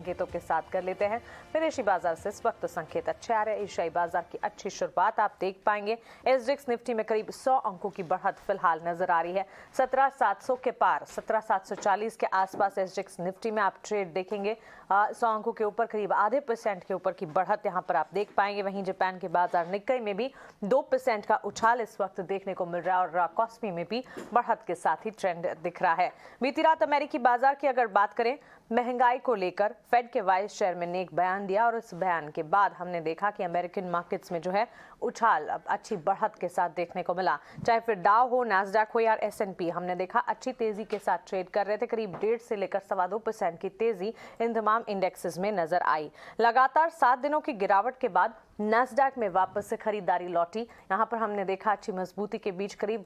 संकेतों के साथ कर लेते हैं। विदेशी बाजार से इस वक्त संकेत अच्छे आ रहे हैं। एशियाई बाजार की अच्छी शुरुआत आप देख पाएंगे। एसजीएक्स निफ्टी में करीब 100 अंकों की बढ़त फिलहाल नजर आ रही है। 17,700 के पार 17,740 के आसपास एसजीएक्स निफ्टी में आप ट्रेड देखेंगे। 100 अंकों के ऊपर करीब आधे % के ऊपर की बढ़त यहां पर आप देख पाएंगे। वहीं जापान के बाजार निक्केई में भी 2% का उछाल इस वक्त देखने को मिल रहा है और कॉस्पी में भी बढ़त के साथ ही ट्रेंड दिख रहा है। बीती रात अमेरिकी बाजार की अगर बात करें, महंगाई को लेकर फेड के वाइस चेयरमैन ने एक बयान दिया और इस बयान के बाद हमने देखा कि अमेरिकन मार्केट्स में जो है उछाल अब अच्छी बढ़त के साथ देखने को मिला। चाहे फिर डाउ हो, नैस्डैक हो या एसएनपी, हमने देखा अच्छी तेजी के साथ ट्रेड कर रहे थे। करीब 1.5 से लेकर 2.25% की तेजी इन तमाम इंडेक्सेस में नजर आई। लगातार 7 दिनों की गिरावट के बाद नैस्डैक में वापस से खरीदारी लौटी। यहां पर हमने देखा अच्छी मजबूती के बीच करीब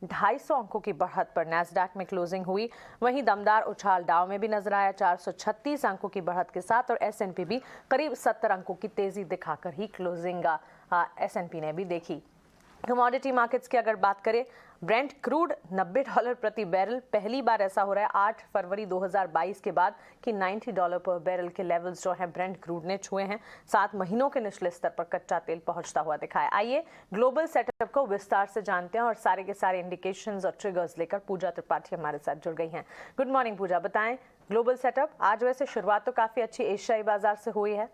250 अंकों की बढ़त पर नैस्डैक में क्लोजिंग हुई। वहीं दमदार उछाल डाउ में भी नजर आया 436 अंकों की बढ़त के साथ, और एसएनपी भी करीब 70 अंकों की तेजी दिखाकर ही क्लोजिंग एसएनपी ने भी देखी। कमोडिटी मार्केट्स की अगर बात करें, ब्रेंट क्रूड $90 प्रति बैरल, पहली बार ऐसा हो रहा है 8 फरवरी 2022 के बाद कि $90 पर बैरल के लेवल्स जो हैं ब्रेंट क्रूड ने छुए हैं। 7 महीनों के निचले स्तर पर कच्चा तेल पहुंचता हुआ दिखा है। आइए ग्लोबल सेटअप को विस्तार से जानते हैं और सारे के सारे इंडिकेशंस और ट्रिगर्स लेकर पूजा त्रिपाठी हमारे साथ जुड़ गई हैं। गुड मॉर्निंग पूजा, बताएं ग्लोबल सेटअप। आज वैसे शुरुआत तो काफी अच्छी एशियाई बाजार से हुई है।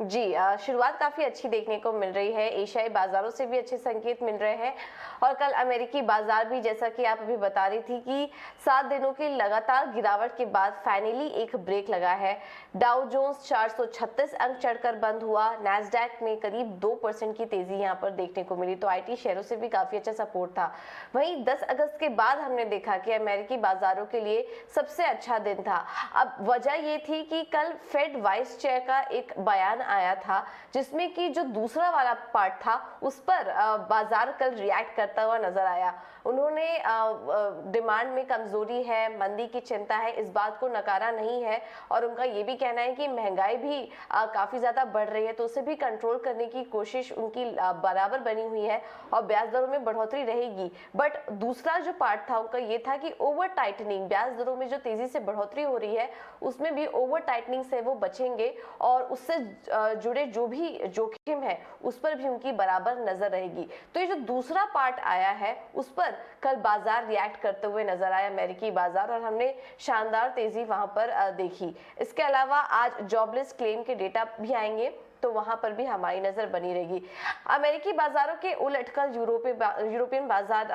जी, शुरुआत काफी अच्छी देखने को मिल रही है। एशियाई बाजारों से भी अच्छे संकेत मिल रहे हैं और कल अमेरिकी बाजार भी, जैसा कि आप अभी बता रही थी, कि 7 दिनों की लगातार गिरावट के बाद फाइनली एक ब्रेक लगा है। डाउ जोन्स 436 अंक चढ़कर बंद हुआ। नैस्डैक में करीब 2% की तेजी यहां पर देखने को मिली, तो आईटी शेयरों से भी काफी अच्छा सपोर्ट था। वहीं 10 अगस्त के बाद हमने देखा कि अमेरिकी बाजारों के लिए सबसे अच्छा दिन था। अब वजह ये थी कि कल फेड वाइस चेयर का एक बयान आया था, जिसमें कि जो दूसरा वाला पार्ट था उस पर बाजार कल रिएक्ट करता हुआ नजर आया। उन्होंने डिमांड में कमजोरी है, मंदी की चिंता है, इस बात को नकारा नहीं है और उनका ये भी कहना है कि महंगाई भी काफी ज्यादा बढ़ रही है, तो उसे भी कंट्रोल करने की कोशिश उनकी बराबर बनी हुई है और ब्याज दरों में बढ़ोतरी रहेगी। बट दूसरा जो पार्ट था उनका ये था कि ओवर टाइटनिंग, ब्याज दरों में जो तेजी से बढ़ोतरी हो रही है उसमें भी ओवर टाइटनिंग से वो बचेंगे और उससे जुड़े जो भी जोखिम है उस पर भी उनकी बराबर नजर रहेगी। तो ये जो दूसरा पार्ट आया है उस पर कल बाजार रिएक्ट करते हुए नजर आया, अमेरिकी बाजार, और हमने शानदार तेजी वहां पर देखी। इसके अलावा आज जॉबलेस क्लेम के डेटा भी आएंगे, तो वहां पर भी हमारी नजर बनी रहेगी। अमेरिकी बाजारों के उलट कल यूरोपियन बाजार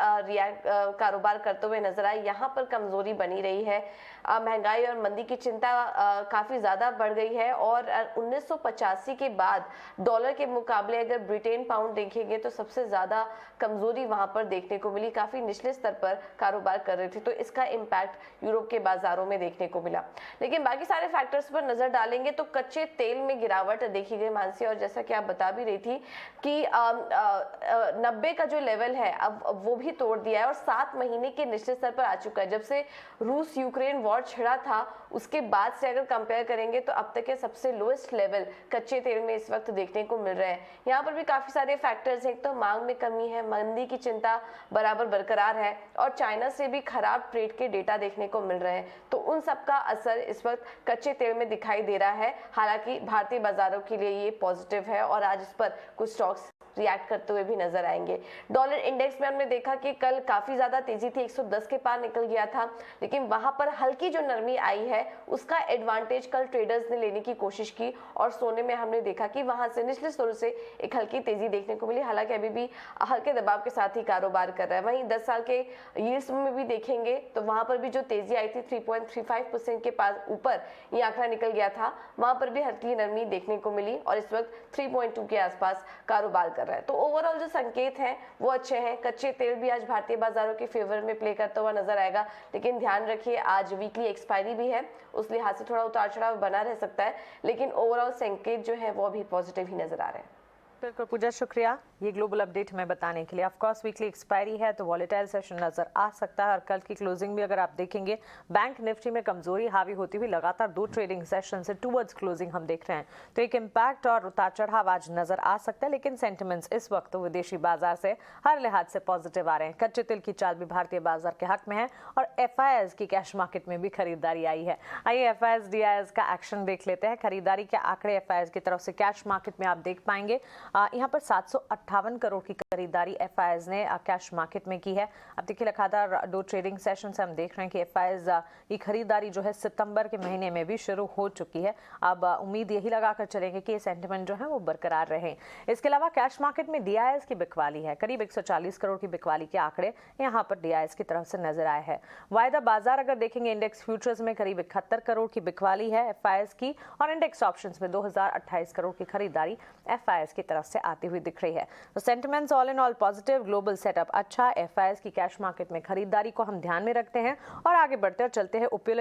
कारोबार करते हुए नजर आए। यहाँ पर कमजोरी बनी रही है। महंगाई और मंदी की चिंता काफी ज्यादा बढ़ गई है और 1985 के बाद डॉलर के मुकाबले अगर ब्रिटेन पाउंड देखेंगे तो सबसे ज्यादा कमजोरी वहां पर देखने को मिली। काफी निचले स्तर पर कारोबार कर रही थी, तो इसका इम्पैक्ट यूरोप के बाजारों में देखने को मिला। लेकिन बाकी सारे फैक्टर्स पर नजर डालेंगे तो कच्चे तेल में गिरावट देखी गई मानसी, और जैसा कि आप बता भी रही थी कि 90 का जो लेवल है अब वो भी तोड़ दिया है और 7 महीने के निचले स्तर पर आ चुका है। जब से रूस यूक्रेन वॉर छिड़ा था उसके बाद से अगर कंपेयर करेंगे तो अब तक के सबसे लोएस्ट लेवल कच्चे तेल में इस वक्त देखने को मिल रहे हैं। यहाँ पर भी काफी सारे फैक्टर्स हैं। एक तो मांग में कमी है, मंदी की चिंता बराबर बरकरार है और चाइना से भी खराब ट्रेड के डेटा देखने को मिल रहे हैं, तो उन सब का असर इस वक्त कच्चे तेल में दिखाई दे रहा है। हालांकि भारतीय बाजारों के लिए ये पॉजिटिव है और आज इस पर कुछ स्टॉक्स रिएक्ट करते हुए भी नजर आएंगे। डॉलर इंडेक्स में हमने देखा कि कल काफी ज्यादा तेजी थी, 110 के पार निकल गया था, लेकिन वहां पर हल्की जो नरमी आई है उसका एडवांटेज कल ट्रेडर्स ने लेने की कोशिश की और सोने में हमने देखा कि वहां से निचले स्तरों से एक हल्की तेजी देखने को मिली। हालांकि अभी भी हल्के दबाव के साथ ही कारोबार कर रहा है। वहीं 10 साल के यील्ड्स में भी देखेंगे तो वहां पर भी जो तेजी आई थी 3.35% के पास ऊपर ये आंकड़ा निकल गया था, वहां पर भी हल्की नरमी देखने को मिली और इस वक्त 3.2 के आसपास कारोबार कर रहा है। तो ओवरऑल जो संकेत हैं वो अच्छे हैं। कच्चे तेल भी आज भारतीय बाजारों के फेवर में प्ले करता हुआ नजर आएगा, लेकिन ध्यान रखिए आज वीकली एक्सपायरी भी है, उस लिहाज से थोड़ा उतार चढ़ाव बना रह सकता है, लेकिन ओवरऑल संकेत जो है वो भी पॉजिटिव ही नजर आ रहे हैं। बिल्कुल पूजा, शुक्रिया ये ग्लोबल अपडेट हमें बताने के लिए। ऑफ कोर्स वीकली एक्सपायरी है तो वॉलेटाइल सेशन नजर आ सकता है और कल की क्लोजिंग भी अगर आप देखेंगे बैंक निफ्टी में कमजोरी हावी होती हुई लगातार 2 ट्रेडिंग सेशन से टूवर्ड्स क्लोजिंग हम देख रहे हैं, तो एक इम्पैक्ट और उतार चढ़ाव आज नजर आ सकता है। लेकिन सेंटिमेंट्स इस वक्त तो विदेशी बाजार से हर लिहाज से पॉजिटिव आ रहे हैं। कच्चे तेल की चाल भी भारतीय बाजार के हक में है और FIIs की कैश मार्केट में भी खरीदारी आई है। आइए FIIs DIIs का एक्शन देख लेते हैं। खरीदारी के आंकड़े FIIs की तरफ से कैश मार्केट में आप देख पाएंगे यहाँ पर 758 करोड़ की खरीदारी FIIs ने कैश मार्केट में की है। अब देखिए लगातार 2 ट्रेडिंग सेशन से हम देख रहे हैं कि FIIs की खरीदारी जो है सितंबर के महीने में भी शुरू हो चुकी है। अब उम्मीद यही लगाकर चलेंगे कि ये सेंटिमेंट जो है वो बरकरार रहे। इसके अलावा कैश मार्केट में DIIs की बिकवाली है, करीब 140 करोड़ की बिकवाली के आंकड़े यहाँ पर DIIs की तरफ से नजर आए हैं। वायदा बाजार अगर देखेंगे इंडेक्स फ्यूचर्स में करीब 71 करोड़ की बिकवाली है FIIs की और इंडेक्स ऑप्शंस में 2028 करोड़ की खरीदारी FIIs की तरफ से आती हुई दिख रही है। तो sentiments all in all positive, global setup अच्छा, FIIs की कैश मार्केट में खरीदारी को हम ध्यान में रखते हैं और आगे बढ़ते और चलते हैं ओपियो